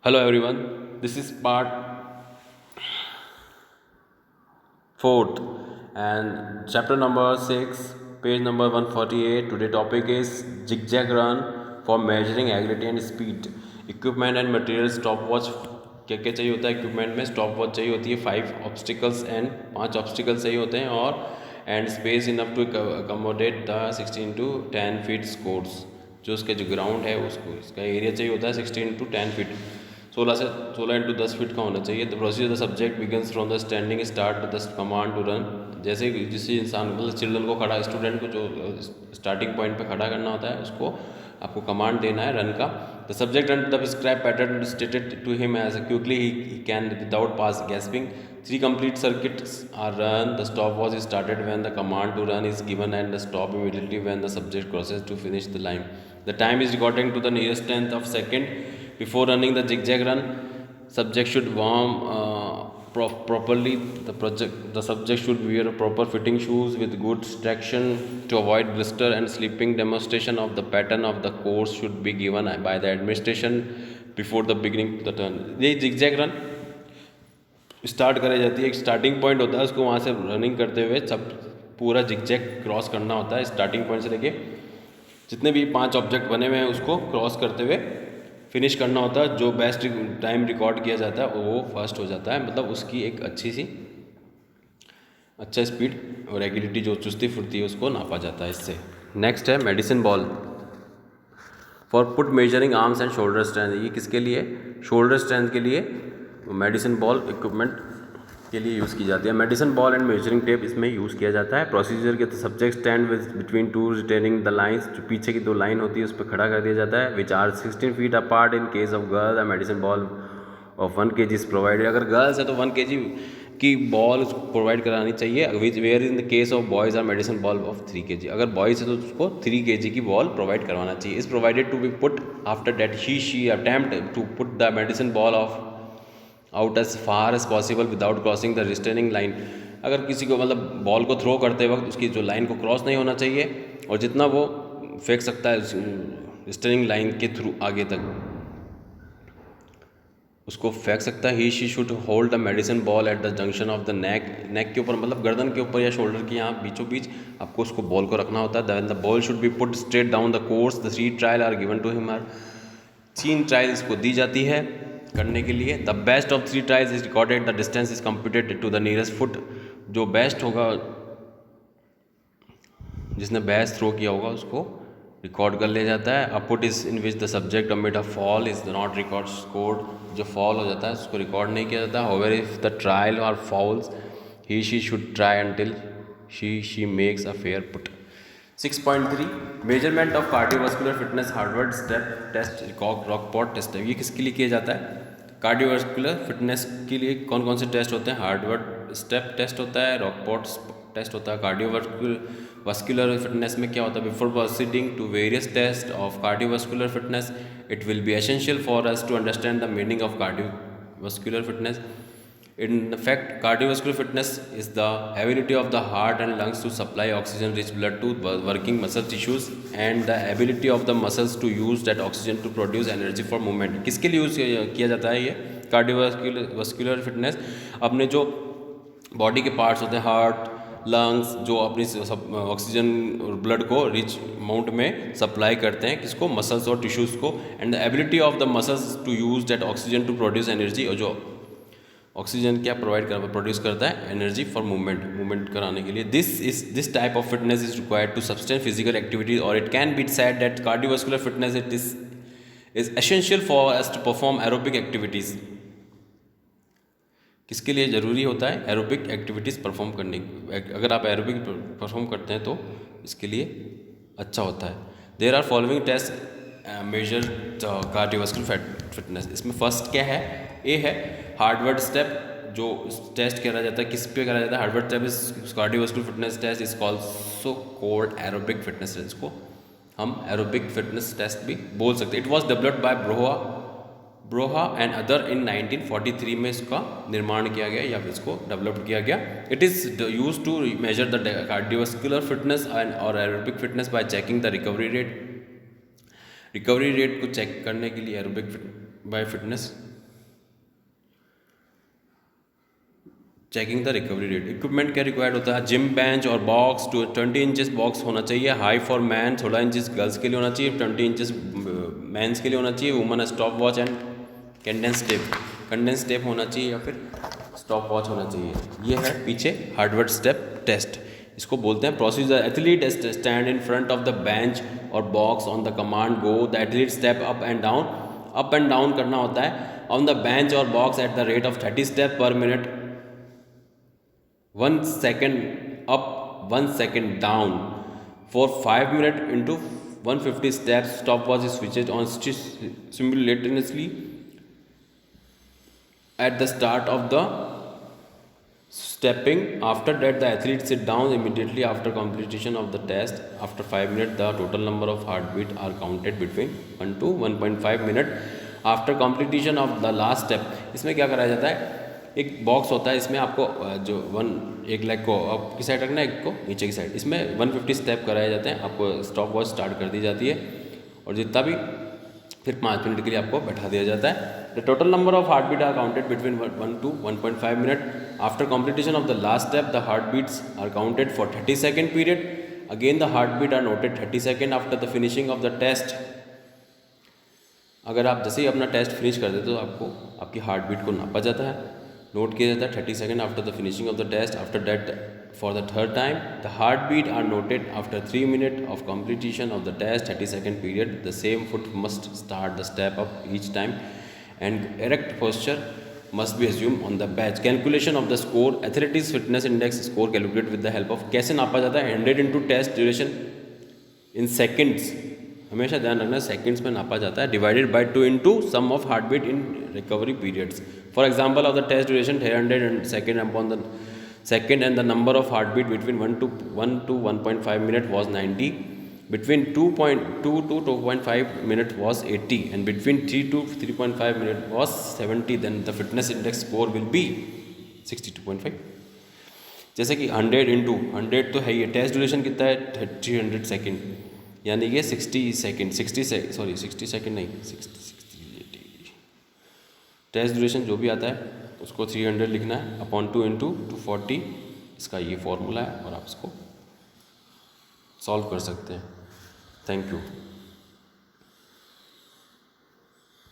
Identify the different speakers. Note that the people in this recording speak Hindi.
Speaker 1: Hello everyone, this is part 4th and chapter number 6, page number 148. Today topic is zigzag run for measuring agility and speed. Equipment and material stopwatch क्या क्या चाहिए होता है इक्विपमेंट में स्टॉप वॉच चाहिए होती है 5 ऑब्स्टिकल्स एंड 5 ऑब्स्टिकल्स चाहिए होते हैं और and space enough to accommodate the 16 to 10 feet course जो उसके जो ग्राउंड है उसको इसका एरिया चाहिए होता है 16 to 10 फीट 16 इंटू 10 फीट का होना चाहिए। The procedure the subject begins from the standing start the command to run. जैसे किसी इंसान मतलब चिल्ड्रन को खड़ा स्टूडेंट को जो स्टार्टिंग पॉइंट पे खड़ा करना होता है उसको आपको कमांड देना है रन का। The subject run the prescribe pattern stated to him as quickly he can without pass gasping. 3 complete circuits are run. The stopwatch is started when the command to run is given and the stop immediately when the subject crosses to finish the line. The time is recorded to the nearest tenth of second. Before running the zigzag run, subject should warm properly. The subject should wear proper fitting shoes with good traction to avoid blister and slipping. Demonstration of the pattern of the course should be given by the administration before the beginning of the turn. ये zigzag run स्टार्ट कराई जाती है। एक स्टार्टिंग पॉइंट होता है उसको वहाँ से रनिंग करते हुए सब पूरा जिगजैग क्रॉस करना होता है। स्टार्टिंग पॉइंट से लेके जितने भी 5 ऑब्जेक्ट बने हुए हैं उसको क्रॉस करते हुए फिनिश करना होता है। जो बेस्ट टाइम रिकॉर्ड किया जाता है वो फर्स्ट हो जाता है। मतलब उसकी एक अच्छा स्पीड और एगिलिटी जो चुस्ती फुर्ती है उसको नापा जाता है इससे। नेक्स्ट है medicine ball for put measuring arms and shoulder strength. ये किसके लिए? शोल्डर स्ट्रेंथ के लिए मेडिसिन बॉल इक्विपमेंट के लिए यूज़ की जाती है। Medicine ball and measuring tape इसमें यूज़ किया जाता है। प्रोसीजर के subject stand with between two retaining the lines. जो पीछे की 2 लाइन होती है उस पर खड़ा कर दिया जाता है। Which are 16 feet apart. In case of girl the medicine ball of 1 kg is provided. अगर गर्ल्स है तो 1 kg की बॉल प्रोवाइड करानी चाहिए। Which were in the case of boys are medicine ball of 3 kg। अगर बॉयज़ है तो उसको 3 kg की बॉल प्रोवाइड करवाना चाहिए। Is provided to be put after that she attempt to put the medicine ball off out as far as possible without crossing the restraining line. अगर किसी को मतलब बॉल को थ्रो करते वक्त उसकी जो लाइन को क्रॉस नहीं होना चाहिए और जितना वो फेंक सकता है रिस्टेनिंग लाइन के थ्रू आगे तक उसको फेंक सकता है। He she should hold the medicine ball at the junction of the neck के ऊपर मतलब गर्दन के ऊपर या शोल्डर के यहाँ बीचों बीच आपको उसको बॉल को रखना होता है। Then the ball should be put straight down the course. The 3 trial are given to him. 3 trial इसको दी जाती है करने के लिए। The best of 3 trials is recorded. The distance is computed to the nearest foot. जो बेस्ट होगा जिसने बेस्ट थ्रो किया होगा उसको रिकॉर्ड कर लिया जाता है। A put is in which the subject omit a foul is not record scored. जो फॉल हो जाता है उसको रिकॉर्ड नहीं किया जाता। However if the trial are fouls he she should try until she makes a fair put. 6.3 measurement of cardiovascular fitness Harvard step test Rockport test है। ये किसके लिए किया जाता है? कार्डियोवास्कुलर फिटनेस के लिए कौन कौन से टेस्ट होते हैं? हार्डवर्ड स्टेप टेस्ट होता है, रॉकपॉट टेस्ट होता है। कार्डियोवास्कुलर फिटनेस में क्या होता है? Before proceeding to various test of cardiovascular fitness it will be essential for us to understand the meaning of cardiovascular fitness. In fact, cardiovascular fitness is the ability of the heart and lungs to supply oxygen-rich blood to working muscle tissues and the ability of the muscles to use that oxygen to produce energy for movement. किसके लिए यूज़ किया जाता है ये कार्डियोवास्कुलर फिटनेस? अपने जो बॉडी के पार्ट्स होते हैं हार्ट लंग्स जो अपनी ऑक्सीजन और ब्लड को रिच अमाउंट में सप्लाई करते हैं किसको? मसल्स और टिश्यूज़ को। And the ability of the muscles to use that oxygen to produce energy. और जो ऑक्सीजन क्या प्रोड्यूस करता है? एनर्जी फॉर मूवमेंट कराने के लिए। This type of fitness is required to sustain physical activities और it can be said that cardiovascular fitness it is essential for us to perform aerobic activities. किसके लिए ज़रूरी होता है? एरोबिक एक्टिविटीज़ परफॉर्म करने। अगर आप एरोबिक परफॉर्म करते हैं तो इसके लिए अच्छा होता है। There are following test measure cardiovascular fitness. इसमें फर्स्ट क्या है? ए है हार्डवर्ड स्टेप। जो टेस्ट करा जाता है किस पे करा जाता है? Harvard step is cardiovascular fitness test is also called aerobic fitness test. इसको हम एरोबिक फिटनेस टेस्ट भी बोल सकते हैं। It was developed by Brouha and other in 1943 में इसका निर्माण किया गया या फिर इसको डेवलप किया गया। It is use to measure the cardiovascular fitness and और aerobic fitness by checking the recovery rate को चेक करने के लिए aerobic by fitness checking the recovery rate. Equipment क्या रिक्वायर्ड होता है, जिम बेंच और बॉक्स 20 इंचेस बॉक्स होना चाहिए, high for man 16 inches girls के लिए होना चाहिए, 20 इंचेस मैंस के लिए होना चाहिए, woman stop watch and condense tape होना चाहिए या फिर स्टॉप वॉच होना चाहिए। ये है पीछे हार्डवर्ड स्टेप टेस्ट, इसको बोलते हैं procedure. Athlete stand in front of the bench और box on the command go, the athlete step up and down करना होता है ऑन द बेंच और box at the rate of 30 step per minute, 1 second up 1 second down for 5 minutes into 150 steps. Stopwatch is switched on simultaneously at the start of the stepping. After that, the athlete sit down immediately after completion of the test. After 5 minutes, the total number of heartbeat are counted between 1 to 1.5 minute after completion of the last step. इसमें क्या कराया जाता है, एक बॉक्स होता है, इसमें आपको जो एक लेग को अप की साइड रखना है, एक को नीचे की साइड, इसमें 150 स्टेप कराए जाते हैं। आपको स्टॉप वॉच स्टार्ट कर दी जाती है और जितना भी फिर 5 मिनट के लिए आपको बैठा दिया जाता है। The total number of heart beat are counted between 1 to 1.5 minute after completion of the last step. The heart beats are counted for 30 second period. Again the heart beat are noted 30 second after the finishing of the test. अगर आप जैसे ही अपना टेस्ट फिनिश कर देते तो आपको आपकी हार्ट बीट को नापा जाता है, नोट किया जाता है 30 second after the finishing of the test. After that for the third time the heart beat are noted after 3 minute of completion of the test 30 second period. The same foot must start the step up each time and erect posture must be assumed on the bench. Calculation of the score, athletics fitness index score calculated with the help of, कैसे नापा जाता है, 100 into test duration in seconds, हमेशा ध्यान रखना सेकंड्स में नापा जाता है, divided by 2 into sum of heartbeat in recovery periods. For example of the test duration 100 second upon the second and the number of heartbeat between 1 to 1.5 minute was 90, between 2.2 to 2.5 minute was 80 and between 3 to 3.5 minute was 70. Then the fitness index score will be 62.5. जैसे कि 100 into 100 तो है, ये टेस्ट ड्यूरेशन कितना है 300 सेकेंड, यानी कि 60 सेकेंड नहीं 60 टेस्ट ड्यूरेशन जो भी आता है उसको 300 लिखना है अपॉन 2 into 240, इसका ये फॉर्मूला है और आप इसको सॉल्व कर सकते हैं। Thank you.